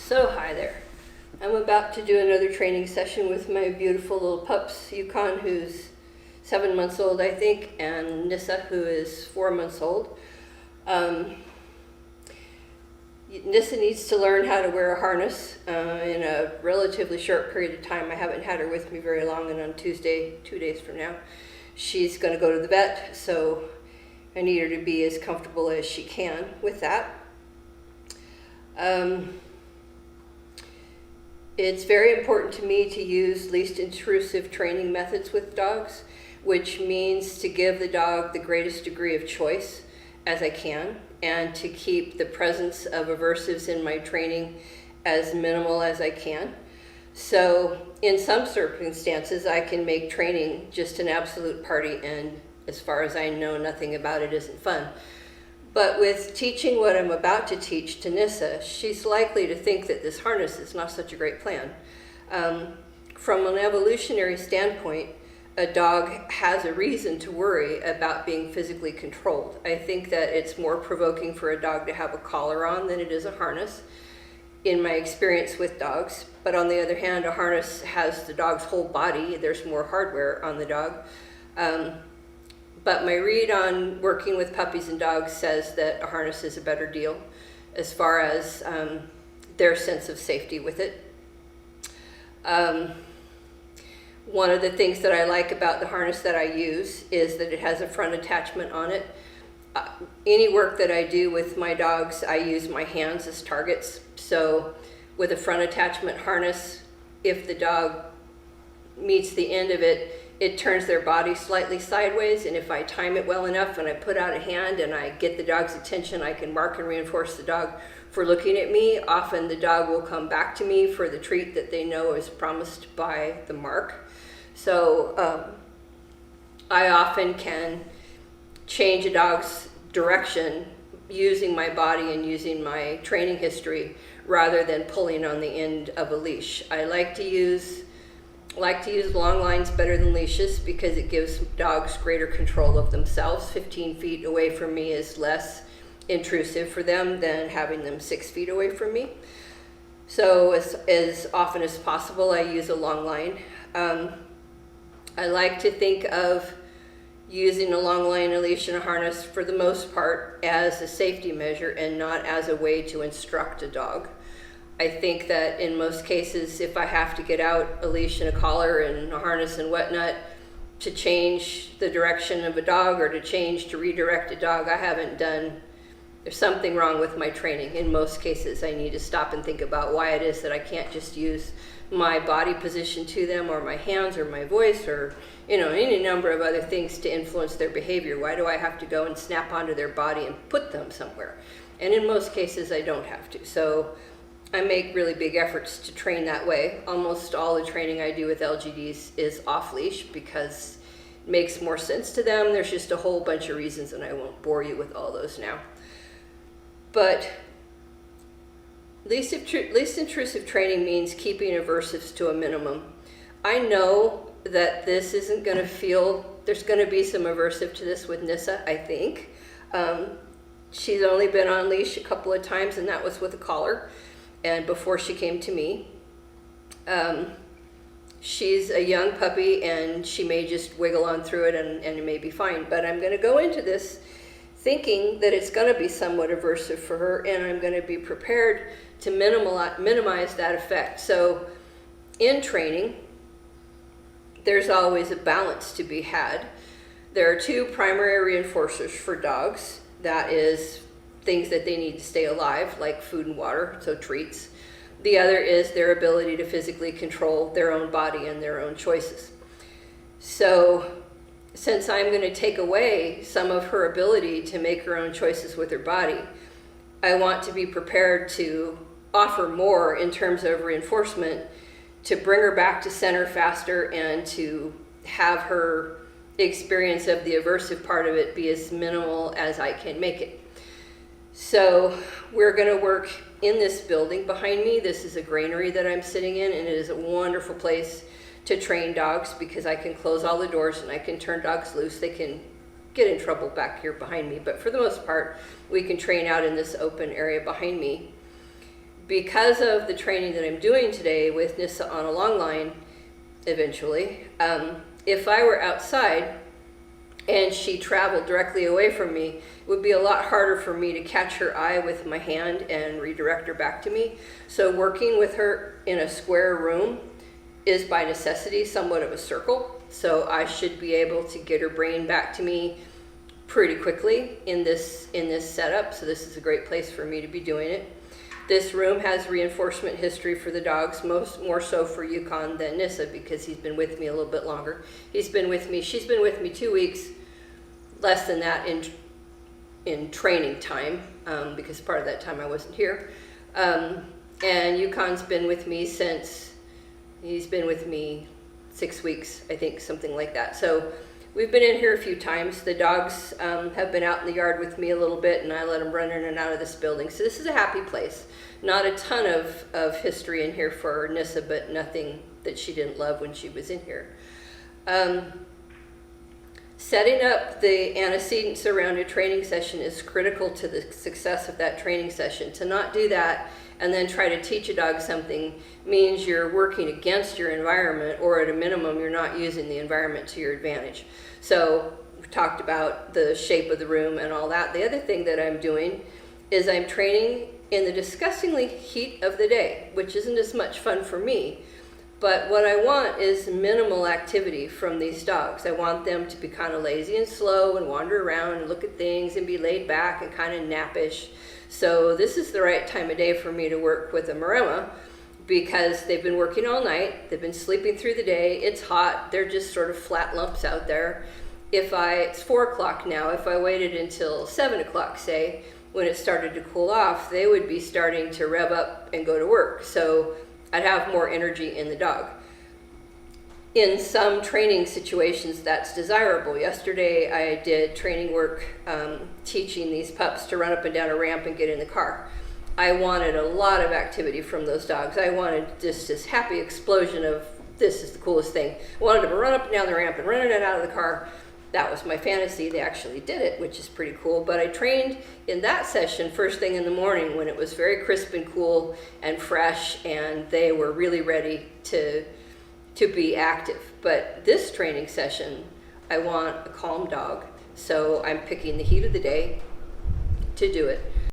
So hi there. I'm about to do another training session with my beautiful little pups, Yukon, who's 7 months old, I think, and Nissa, who is 4 months old. Nissa needs to learn how to wear a harness in a relatively short period of time. I haven't had her with me very long, and on Tuesday, 2 days from now, she's going to go to the vet, so I need her to be as comfortable as she can with that. It's very important to me to use least intrusive training methods with dogs, which means to give the dog the greatest degree of choice as I can, and to keep the presence of aversives in my training as minimal as I can. So in some circumstances, I can make training just an absolute party, and as far as I know, nothing about it isn't fun. But with teaching what I'm about to teach to Nissa, she's likely to think that this harness is not such a great plan. From an evolutionary standpoint, a dog has a reason to worry about being physically controlled. I think that it's more provoking for a dog to have a collar on than it is a harness, in my experience with dogs. But on the other hand, a harness has the dog's whole body. There's more hardware on the dog. But my read on working with puppies and dogs says that a harness is a better deal as far as their sense of safety with it. One of the things that I like about the harness that I use is that it has a front attachment on it. Any work that I do with my dogs, I use my hands as targets. So with a front attachment harness, if the dog meets the end of it, it turns their body slightly sideways, and if I time it well enough and I put out a hand and I get the dog's attention, I can mark and reinforce the dog for looking at me. Often the dog will come back to me for the treat that they know is promised by the mark. So I often can change a dog's direction using my body and using my training history rather than pulling on the end of a leash. I like to use long lines better than leashes because it gives dogs greater control of themselves. 15 feet away from me is less intrusive for them than having them 6 feet away from me. So as often as possible, I use a long line. I like to think of using a long line, a leash, and a harness for the most part as a safety measure and not as a way to instruct a dog. I think that in most cases, if I have to get out a leash and a collar and a harness and whatnot to change the direction of a dog or to redirect a dog, there's something wrong with my training. In most cases, I need to stop and think about why it is that I can't just use my body position to them, or my hands, or my voice, or any number of other things to influence their behavior. Why do I have to go and snap onto their body and put them somewhere? And in most cases, I don't have to. So I make really big efforts to train that way. Almost all the training I do with LGDs is off leash because it makes more sense to them. There's just a whole bunch of reasons, and I won't bore you with all those now. But least intrusive training means keeping aversives to a minimum. I know that this isn't going to there's going to be some aversive to this with Nissa, I think. She's only been on leash a couple of times, and that was with a collar. And before she came to me, she's a young puppy and she may just wiggle on through it and it may be fine. But I'm going to go into this thinking that it's going to be somewhat aversive for her, and I'm going to be prepared to minimize that effect. So in training, there's always a balance to be had. There are two primary reinforcers for dogs. That is things that they need to stay alive, like food and water, so treats. The other is their ability to physically control their own body and their own choices. So since I'm going to take away some of her ability to make her own choices with her body, I want to be prepared to offer more in terms of reinforcement to bring her back to center faster and to have her experience of the aversive part of it be as minimal as I can make it. So we're going to work in this building behind me. This is a granary that I'm sitting in, and it is a wonderful place to train dogs because I can close all the doors and I can turn dogs loose. They can get in trouble back here behind me, but for the most part, we can train out in this open area behind me. because of the training that I'm doing today with Nissa on a long line, eventually, if I were outside and she traveled directly away from me, it would be a lot harder for me to catch her eye with my hand and redirect her back to me. So working with her in a square room is by necessity somewhat of a circle. So I should be able to get her brain back to me pretty quickly in this setup. So this is a great place for me to be doing it. This room has reinforcement history for the dogs, more so for Yukon than Nissa, because he's been with me a little bit longer. She's been with me 2 weeks, less than that in training time, because part of that time I wasn't here. And Yukon's been with me he's been with me 6 weeks, I think, something like that. So we've been in here a few times. The dogs have been out in the yard with me a little bit, and I let them run in and out of this building. So this is a happy place. Not a ton of history in here for Nissa, but nothing that she didn't love when she was in here. Setting up the antecedents around a training session is critical to the success of that training session. To not do that and then try to teach a dog something means you're working against your environment, or at a minimum, you're not using the environment to your advantage. So we've talked about the shape of the room and all that. The other thing that I'm doing is I'm training in the disgustingly heat of the day, which isn't as much fun for me. But what I want is minimal activity from these dogs. I want them to be kind of lazy and slow and wander around and look at things and be laid back and kind of nappish. So this is the right time of day for me to work with a Maremma, because they've been working all night, they've been sleeping through the day, it's hot, they're just sort of flat lumps out there. It's 4 o'clock now, if I waited until 7 o'clock, say, when it started to cool off, they would be starting to rev up and go to work. So I'd have more energy in the dog. In some training situations, that's desirable. Yesterday, I did training work teaching these pups to run up and down a ramp and get in the car. I wanted a lot of activity from those dogs. I wanted just this happy explosion of, this is the coolest thing. I wanted them to run up and down the ramp and run in and out of the car. That was my fantasy. They actually did it, which is pretty cool. But I trained in that session first thing in the morning when it was very crisp and cool and fresh, and they were really ready to be active. But this training session, I want a calm dog. So I'm picking the heat of the day to do it.